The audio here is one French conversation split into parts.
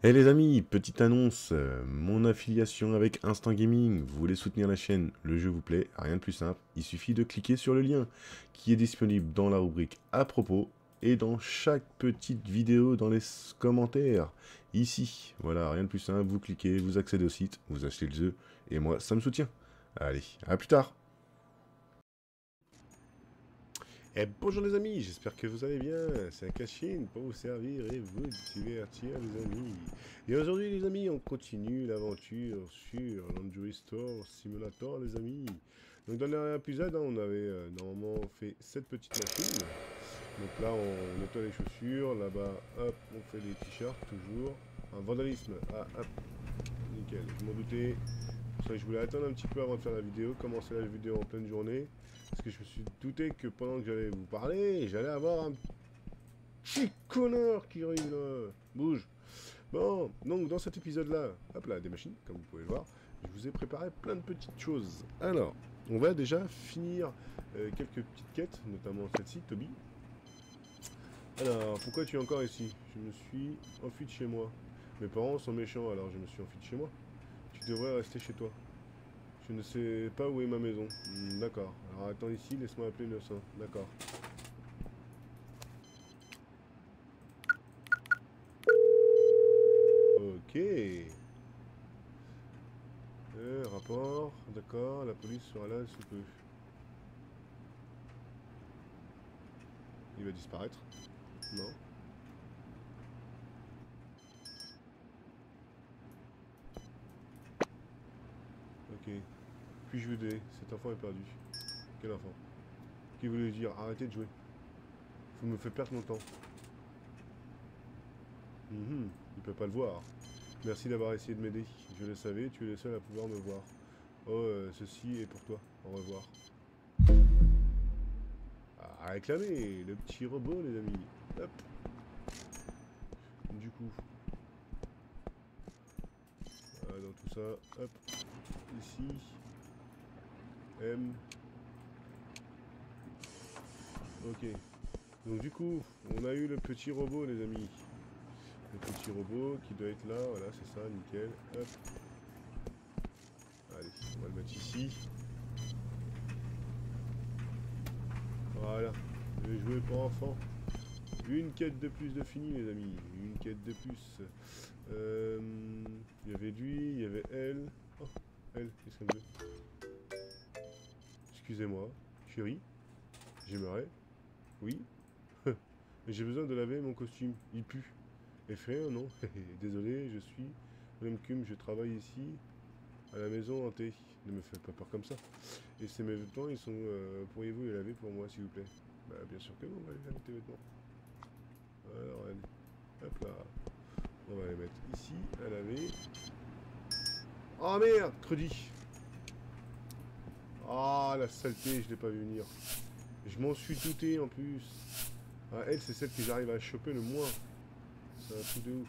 Eh les amis, petite annonce, mon affiliation avec Instant Gaming, vous voulez soutenir la chaîne, le jeu vous plaît, rien de plus simple, il suffit de cliquer sur le lien qui est disponible dans la rubrique à propos et dans chaque petite vidéo dans les commentaires, ici. Voilà, rien de plus simple, vous cliquez, vous accédez au site, vous achetez le jeu, et moi ça me soutient. Allez, à plus tard. Eh bonjour les amis, j'espère que vous allez bien, c'est Akashin pour vous servir et vous divertir les amis. Et aujourd'hui les amis, on continue l'aventure sur l'Android Store Simulator les amis. Donc dans le dernier épisode, on avait normalement fait cette petite machine. Donc là on nettoie les chaussures, là-bas hop, on fait les t-shirts toujours. Un vandalisme, ah hop, nickel, je m'en doutais. C'est pour ça que je voulais attendre un petit peu avant de faire la vidéo, commencer la vidéo en pleine journée. Parce que je me suis douté que pendant que j'allais vous parler, j'allais avoir un petit connard qui arrive là. Bouge. Bon, donc dans cet épisode-là, hop là, des machines, comme vous pouvez le voir, je vous ai préparé plein de petites choses. Alors, on va déjà finir quelques petites quêtes, notamment celle-ci, Toby. Alors, pourquoi tu es encore ici? Je me suis enfui de chez moi. Mes parents sont méchants, alors je me suis enfui de chez moi. Tu devrais rester chez toi. Je ne sais pas où est ma maison. D'accord. Alors attends ici, laisse-moi appeler le sang. D'accord. Ok. Rapport. D'accord. La police sera là sous peu. Il va disparaître. Non. Ok. Puis-je vous aider? Cet enfant est perdu. Quel enfant? Qui voulait dire? Arrêtez de jouer. Vous me faites perdre mon temps. Il peut pas le voir. Merci d'avoir essayé de m'aider. Je le savais, tu es le seul à pouvoir me voir. Oh, ceci est pour toi. Au revoir. À réclamer, le petit robot, les amis. Hop. Du coup, dans tout ça, hop. Ici. M. Ok. Donc du coup, on a eu le petit robot, les amis. Le petit robot qui doit être là. Voilà, c'est ça, nickel. Hop. Allez, on va le mettre ici. Voilà. Les jouets pour enfants. Une quête de plus de fini, les amis. Une quête de plus. Il y avait lui, il y avait elle. Oh, elle, qu'est-ce qu'elle veut? Excusez-moi, chérie. J'aimerais. Oui. J'ai besoin de laver mon costume. Il pue. Effrayant, non? Désolé, je suis Madame Cum, je travaille ici, à la maison hantée. Ne me faites pas peur comme ça. Et ces mes vêtements, ils sont... pourriez-vous les laver pour moi, s'il vous plaît? Bah, bien sûr que non, on va les laver tes vêtements. Alors, allez. Hop là. On va les mettre ici, à laver. Oh merde, credi. Ah, la saleté, je l'ai pas vu venir. Je m'en suis douté en plus. Ah, elle, c'est celle que j'arrive à choper le moins. C'est un truc de ouf.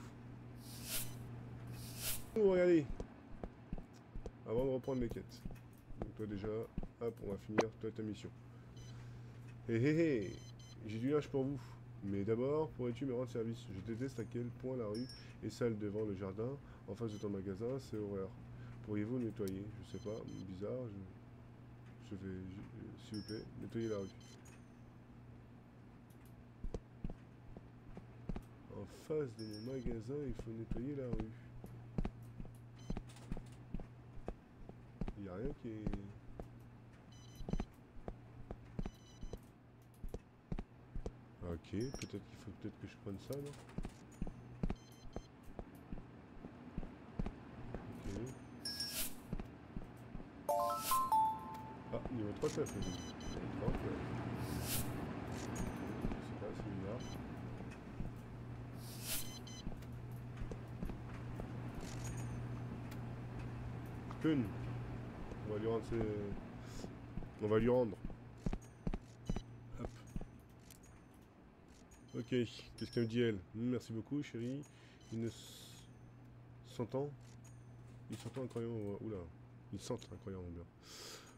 Oh, regardez. Avant de reprendre les quêtes. Donc toi déjà, hop, on va finir toi ta mission. Hé hé hé, j'ai du linge pour vous. Mais d'abord, pourrais-tu me rendre service? Je déteste à quel point la rue est sale devant le jardin, en face de ton magasin, c'est horreur. Pourriez-vous nettoyer? Je sais pas, bizarre, je vais, s'il vous plaît, nettoyer la rue. En face de mon magasin, il faut nettoyer la rue. Il n'y a rien qui est... Ok, peut-être qu'il faut peut-être que je prenne ça, non? Ok. Ah, niveau 3, ça fait. Niveau 3, ouais. Ok, je sais pas, c'est bizarre. Kun, on va lui rendre ses... On va lui rendre. Hop. Ok, qu'est-ce qu'elle me dit elle? Merci beaucoup chérie. Il ne s'entend. Il s'entend incroyablement. Oula. Il sent incroyablement bien.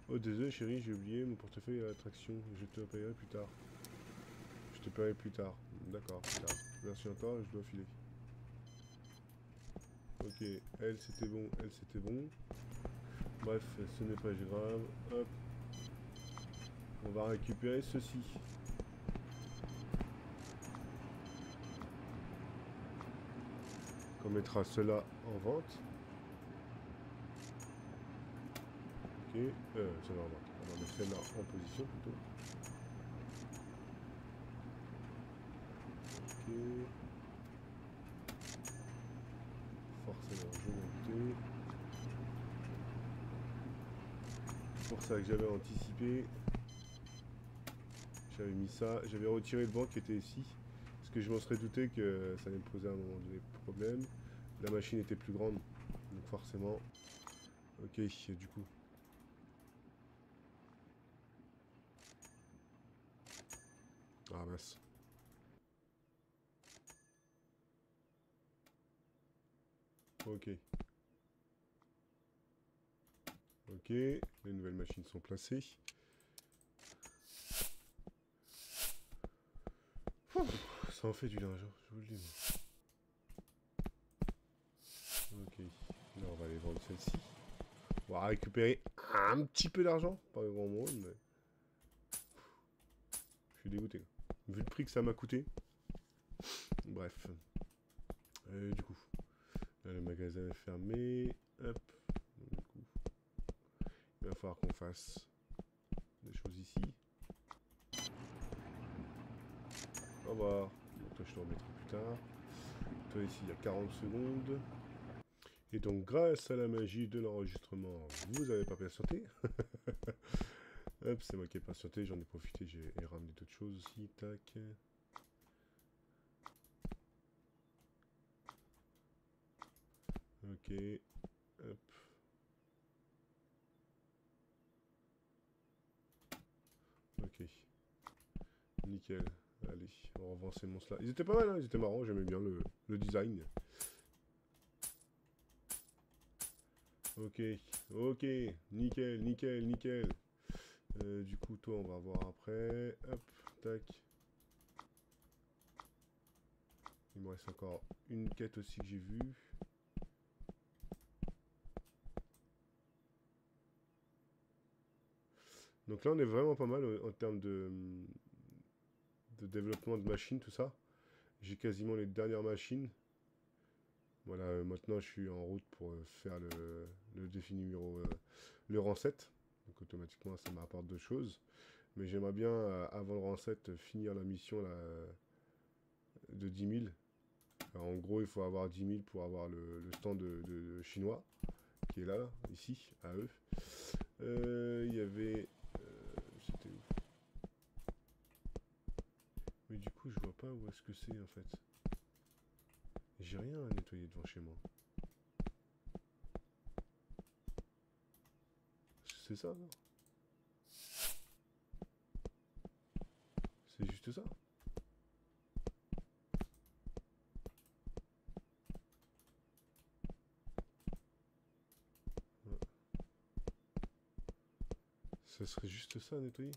Oh désolé chérie, j'ai oublié mon portefeuille à l'attraction. Je te payerai plus tard. Je te paierai plus tard. D'accord, plus tard. Merci encore, je dois filer. Ok, elle c'était bon, elle c'était bon. Bref, ce n'est pas grave. Hop. On va récupérer ceci. On mettra cela en vente. Ok, ça va en vente. On va mettre celle-là en position plutôt. Ok. Forcément, je vais monter. C'est pour ça que j'avais anticipé. J'avais mis ça. J'avais retiré le banc qui était ici. Parce que je m'en serais douté que ça allait me poser à un moment donné problème. La machine était plus grande. Donc forcément. Ok, du coup. Ah mince. Ok. Ok. Les nouvelles machines sont placées. Ça en fait du linge, hein, je vous le dis. Ok. Là, on va aller vendre celle-ci. On va récupérer un petit peu d'argent. Pas grand monde, mais... Je suis dégoûté. Vu le prix que ça m'a coûté. Bref. Du coup. Là, le magasin est fermé. Hop. Du coup. Il va falloir qu'on fasse des choses ici. Au revoir. Donc, toi, je te remettrai plus tard. Toi, ici, il y a 40 secondes. Et donc, grâce à la magie de l'enregistrement, vous n'avez pas patienté. Hop, c'est moi qui ai patienté, j'en ai profité, j'ai ramené d'autres choses aussi. Tac. Ok. Hop. Ok. Nickel. Allez, on revend ces monstres-là. Ils étaient pas mal, hein, ils étaient marrants, j'aimais bien le design. Ok, ok, nickel, nickel, nickel. Du coup, toi, on va voir après. Hop, tac. Il me reste encore une quête aussi que j'ai vue. Donc là, on est vraiment pas mal en termes de développement de machines, tout ça. J'ai quasiment les dernières machines. Voilà, maintenant je suis en route pour faire le défi numéro... le rang 7. Donc automatiquement, ça m'apporte deux choses. Mais j'aimerais bien, avant le rang 7, finir la mission là, de 10 000. Alors, en gros, il faut avoir 10 000 pour avoir le stand de chinois, qui est là, ici, à eux. Il y avait... C'était où? Mais du coup, je vois pas où est-ce que c'est, en fait. J'ai rien à nettoyer devant chez moi. C'est ça, non? C'est juste ça? Ouais. Ça serait juste ça à nettoyer?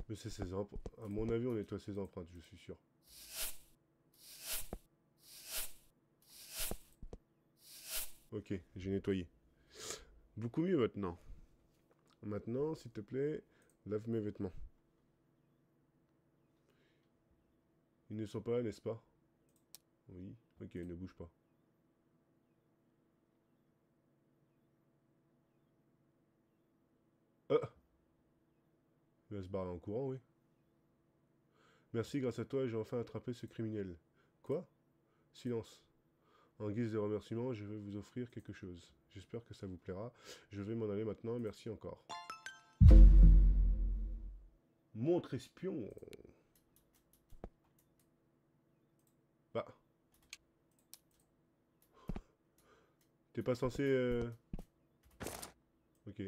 Mais c'est ses empreintes. À mon avis, on nettoie ses empreintes, je suis sûr. Ok, j'ai nettoyé. Beaucoup mieux maintenant. Maintenant, s'il te plaît, lave mes vêtements. Ils ne sont pas là, n'est-ce pas? Oui. Ok, ne bouge pas. Ah! Il va se barrer en courant, oui. Merci, grâce à toi, j'ai enfin attrapé ce criminel. Quoi? Silence. En guise de remerciement, je vais vous offrir quelque chose. J'espère que ça vous plaira. Je vais m'en aller maintenant, merci encore. Montre espion. Bah. T'es pas censé... Ok.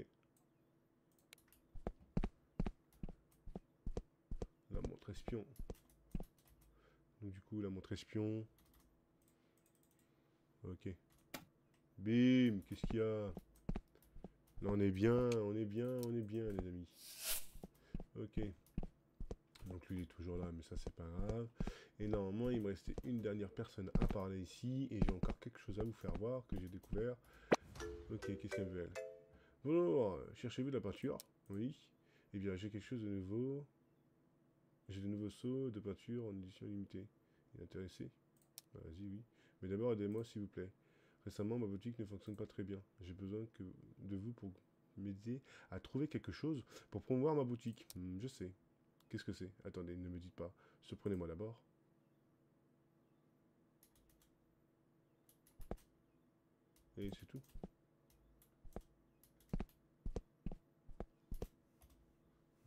La montre espion. Donc du coup, la montre espion. Ok. Bim, qu'est-ce qu'il y a? Là, on est bien, on est bien, on est bien, les amis. Ok. Donc lui, il est toujours là, mais ça, c'est pas grave. Et normalement, il me restait une dernière personne à parler ici. Et j'ai encore quelque chose à vous faire voir que j'ai découvert. Ok, qu'est-ce qu'elle veut, elle? Bonjour, cherchez-vous de la peinture? Oui. Eh bien, j'ai quelque chose de nouveau. J'ai de nouveaux seaux de peinture en édition limitée. Il est intéressé? Vas-y, oui. Mais d'abord, aidez-moi, s'il vous plaît. Récemment, ma boutique ne fonctionne pas très bien. J'ai besoin de vous pour m'aider à trouver quelque chose pour promouvoir ma boutique. Je sais. Qu'est-ce que c'est? Attendez, ne me dites pas. Surprenez-moi d'abord. Et c'est tout.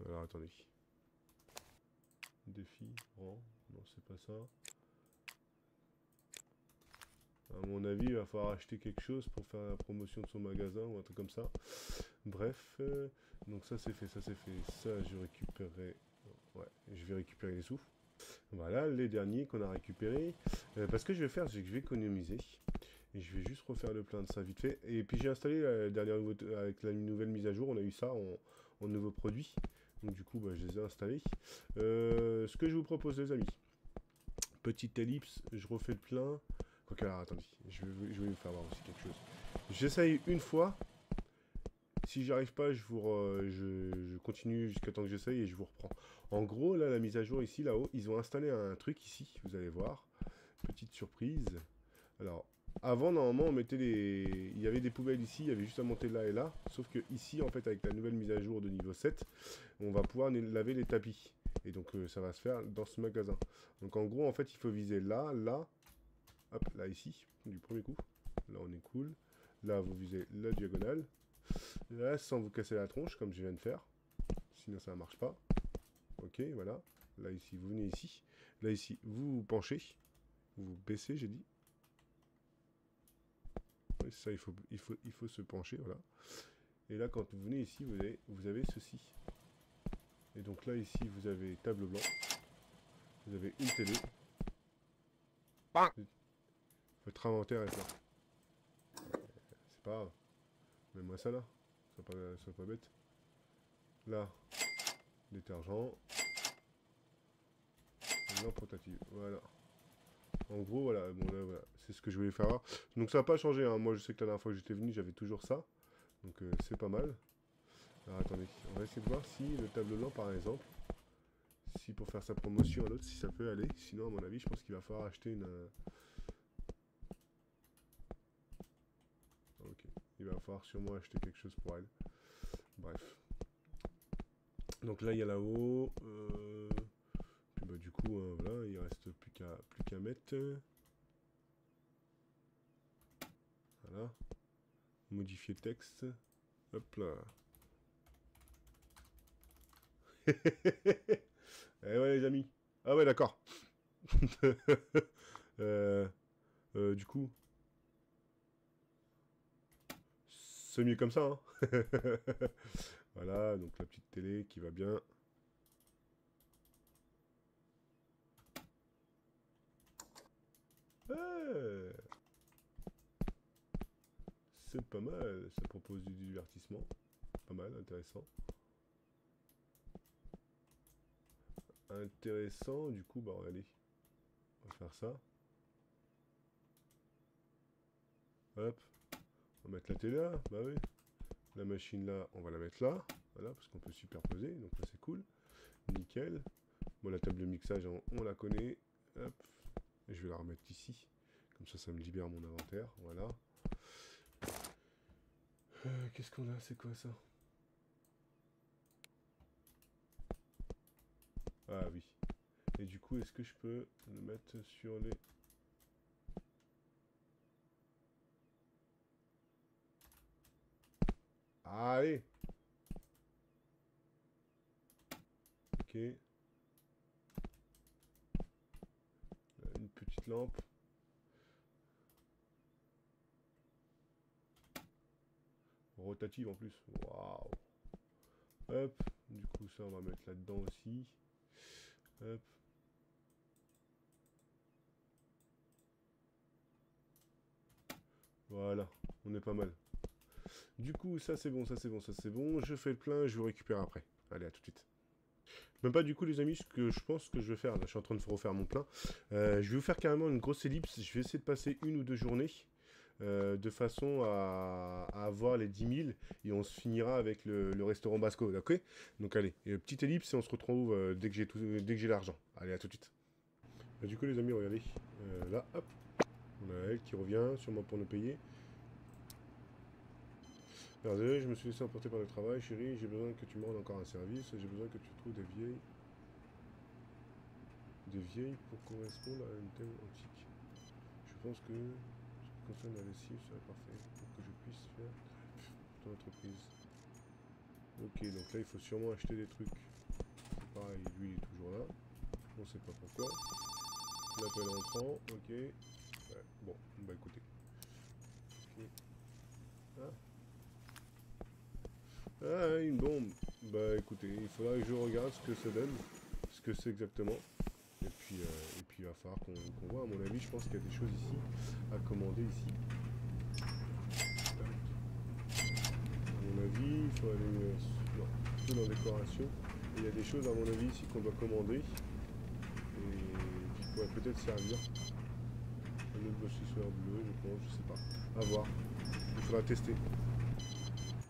Alors, attendez. Défi, rang. Non, c'est pas ça. À mon avis, il va falloir acheter quelque chose pour faire la promotion de son magasin ou un truc comme ça. Bref, donc ça c'est fait, ça c'est fait. Ça, je récupérerai... Ouais, je vais récupérer les sous. Voilà, les derniers qu'on a récupérés. Parce que je vais faire, c'est que je vais économiser. Et je vais juste refaire le plein de ça vite fait. Et puis j'ai installé la dernière avec la nouvelle mise à jour, on a eu ça en nouveau produit. Donc du coup, bah, je les ai installés. Ce que je vous propose, les amis. Petite ellipse, je refais le plein. Quoique, alors attendez, je vais vous faire voir aussi quelque chose. J'essaye une fois. Si j'arrive pas, je continue jusqu'à temps que j'essaye et je vous reprends. En gros, là, la mise à jour ici, là-haut, ils ont installé un truc ici, vous allez voir. Petite surprise. Alors, avant, normalement, on mettait les... Il y avait des poubelles ici, il y avait juste à monter là et là. Sauf que ici, en fait, avec la nouvelle mise à jour de niveau 7, on va pouvoir laver les tapis. Et donc, ça va se faire dans ce magasin. Donc, en gros, en fait, il faut viser là, là. Hop, là, ici, du premier coup. Là, on est cool. Là, vous visez la diagonale. Là, sans vous casser la tronche, comme je viens de faire. Sinon, ça ne marche pas. Ok, voilà. Là, ici, vous venez ici. Là, ici, vous vous penchez. Vous baissez, j'ai dit. Oui, ça, il faut se pencher, voilà. Et là, quand vous venez ici, vous avez ceci. Et donc là, ici, vous avez table blanc. Vous avez une télé. Votre inventaire est là. C'est pas grave. Mets-moi ça là. Sois pas bête. Là, détergent. Lampe rotative. Voilà. En gros, voilà, bon, là, voilà. C'est ce que je voulais faire. Donc ça n'a pas changé, hein. Moi, je sais que la dernière fois que j'étais venu, j'avais toujours ça. Donc c'est pas mal. Alors attendez, on va essayer de voir si le tableau blanc, par exemple, si pour faire sa promotion à l'autre, si ça peut aller. Sinon, à mon avis, je pense qu'il va falloir acheter une... Ok. Il va falloir sûrement acheter quelque chose pour elle. Bref. Donc là, il y a là-haut. Puis bah du coup, voilà, il reste plus qu'à mettre. Voilà. Modifier texte. Hop là. Eh ouais les amis. Ah ouais d'accord. Du coup. C'est mieux comme ça, hein. Voilà, donc la petite télé qui va bien. Ouais. C'est pas mal, ça propose du divertissement. Pas mal, intéressant. Intéressant, du coup, bah allez. On va faire ça. Hop. On va mettre la télé là, bah oui. La machine là, on va la mettre là. Voilà, parce qu'on peut superposer, donc ça c'est cool. Nickel. Bon, la table de mixage, on la connaît. Hop. Et je vais la remettre ici. Comme ça me libère mon inventaire. Voilà. Qu'est-ce qu'on a? C'est quoi ça? Ah oui. Et du coup, est-ce que je peux le mettre sur les... Allez! Ok. Une petite lampe. Rotative en plus. Waouh! Hop. Du coup, ça, on va mettre là-dedans aussi. Hop. Voilà. On est pas mal. Du coup, ça c'est bon, ça c'est bon, ça c'est bon. Je fais le plein, je vous récupère après. Allez, à tout de suite. Même pas du coup les amis, ce que je pense que je vais faire, là je suis en train de refaire mon plein. Je vais vous faire carrément une grosse ellipse, je vais essayer de passer 1 ou 2 journées. De façon à avoir les 10 000 et on se finira avec le restaurant Basco, d'accord? Donc allez, petite ellipse et on se retrouve dès que j'ai l'argent. Allez, à tout de suite. Du coup les amis, regardez, là, hop, on a elle qui revient, sûrement pour nous payer. Regardez, je me suis laissé emporter par le travail, chérie, j'ai besoin que tu me rendes encore un service, j'ai besoin que tu trouves des vieilles pour correspondre à une telle antique. Je pense que ce qui concerne la lessive serait parfait pour que je puisse faire ton entreprise. Ok, donc là il faut sûrement acheter des trucs. C'est pareil, lui il est toujours là. On sait pas pourquoi. L'appel entrant, ok. Ouais, bon, bah écoutez. Okay. Ah, une bombe. Bah écoutez, il faudra que je regarde ce que ça donne, ce que c'est exactement. Et puis il va falloir qu'on voit. À mon avis, je pense qu'il y a des choses ici à commander ici. À mon avis, il faut aller non, plutôt dans décoration. Et il y a des choses à mon avis ici qu'on doit commander et qui pourraient peut-être servir. Un autre blochisseur bleu, je pense, je sais pas. À voir. Il faudra tester.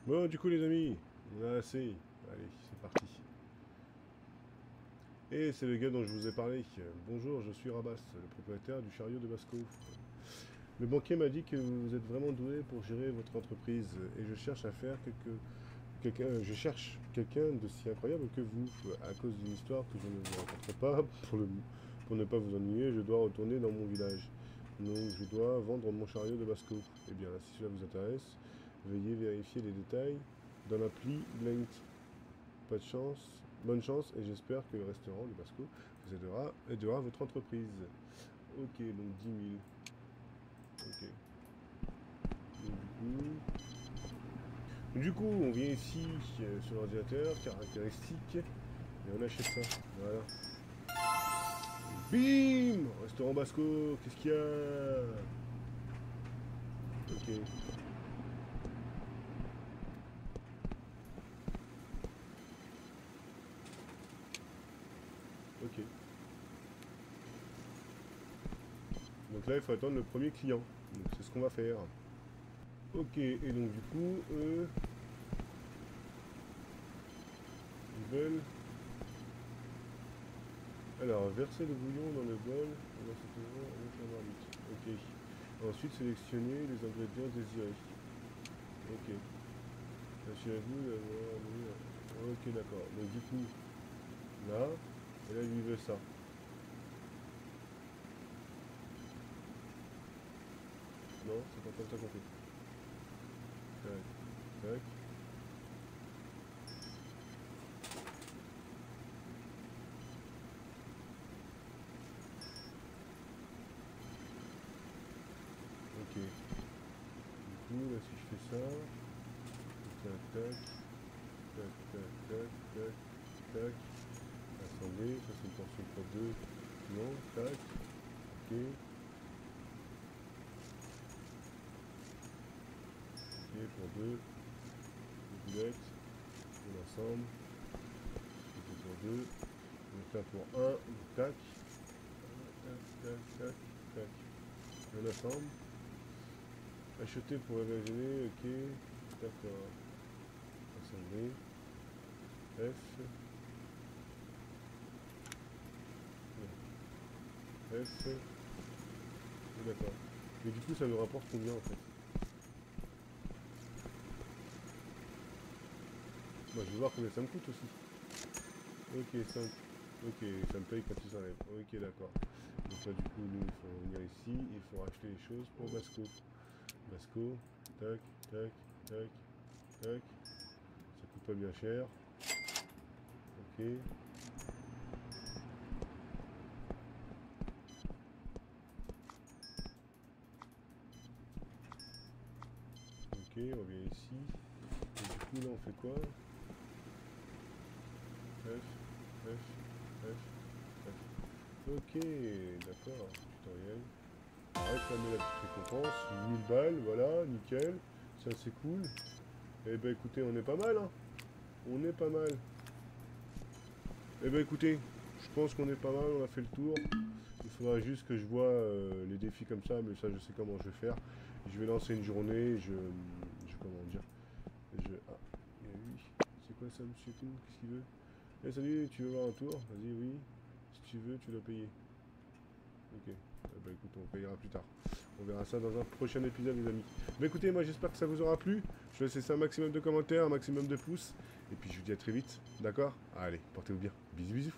Bon, du coup les amis, on a assez. Allez, c'est parti. Et c'est le gars dont je vous ai parlé. Bonjour, je suis Rabas, le propriétaire du chariot de Basco. Le banquier m'a dit que vous êtes vraiment doué pour gérer votre entreprise et je cherche à faire je cherche quelqu'un d'aussi incroyable que vous. À cause d'une histoire que je ne vous raconterai pas, pour ne pas vous ennuyer, je dois retourner dans mon village. Donc je dois vendre mon chariot de Basco. Eh bien, si cela vous intéresse, veuillez vérifier les détails dans l'appli Blind. Pas de chance, bonne chance et j'espère que le restaurant du Basco vous aidera votre entreprise. Ok, donc 10 000. Ok. Du coup, on vient ici sur l'ordinateur, caractéristiques, et on achète ça. Voilà. Bim! Restaurant Basco, qu'est-ce qu'il y a? Ok. Ok. Donc là, il faut attendre le premier client. Donc c'est ce qu'on va faire. Ok, et donc du coup, eux, ils veulent... Alors, verser le bouillon dans le bol, avec la marmite. Ok. Ensuite, sélectionner les ingrédients désirés. Ok. Assurez-vous d'avoir... Ok, d'accord. Donc du coup, là, et là, lui veut ça. Non, c'est pas comme ça qu'on fait. Tac, tac. Ok. Du coup, là, si je fais ça... Tac, tac, tac, tac, tac, tac, tac. Assembler, ça c'est une portion pour deux. Non, tac. Ok. Ok, pour deux. Deux boulettes. On assemble. Ok, pour deux. Donc là pour un. Tac. Tac, tac, tac, tac. On assemble. Acheter pour magasiner, ok. D'accord. Assembler. F. F. D'accord. Mais du coup ça nous rapporte combien en fait? Moi je vais voir combien ça me coûte aussi. Ok, 5. Ok, ça me paye quand il s'enlève. Ok, d'accord. Donc là du coup nous il faut venir ici, il faut racheter les choses pour Basco. Basco, tac, tac, tac, tac. Ça coûte pas bien cher. Ok. Ok, on vient ici. Et du coup là on fait quoi? F, F, F, F. Ok, d'accord, tutoriel. Réclamer la petite récompense, 1000 balles, voilà, nickel. Ça c'est cool. Eh ben écoutez, on est pas mal, hein. On est pas mal. Eh ben écoutez, je pense qu'on est pas mal, on a fait le tour. Il faudra juste que je vois les défis comme ça, mais ça je sais comment je vais faire. Je vais lancer une journée, comment dire, ah, il y a lui. C'est quoi ça, monsieur Kuhn? Qu'est-ce qu'il veut? Eh salut, tu veux voir un tour? Vas-y, oui. Si tu veux, tu dois payer. Ok. Bah écoute, on payera plus tard. On verra ça dans un prochain épisode, les amis. Bah écoutez, moi j'espère que ça vous aura plu. Je vais laisser un maximum de commentaires, un maximum de pouces. Et puis je vous dis à très vite. D'accord? Allez, portez-vous bien. Bisous, bisous.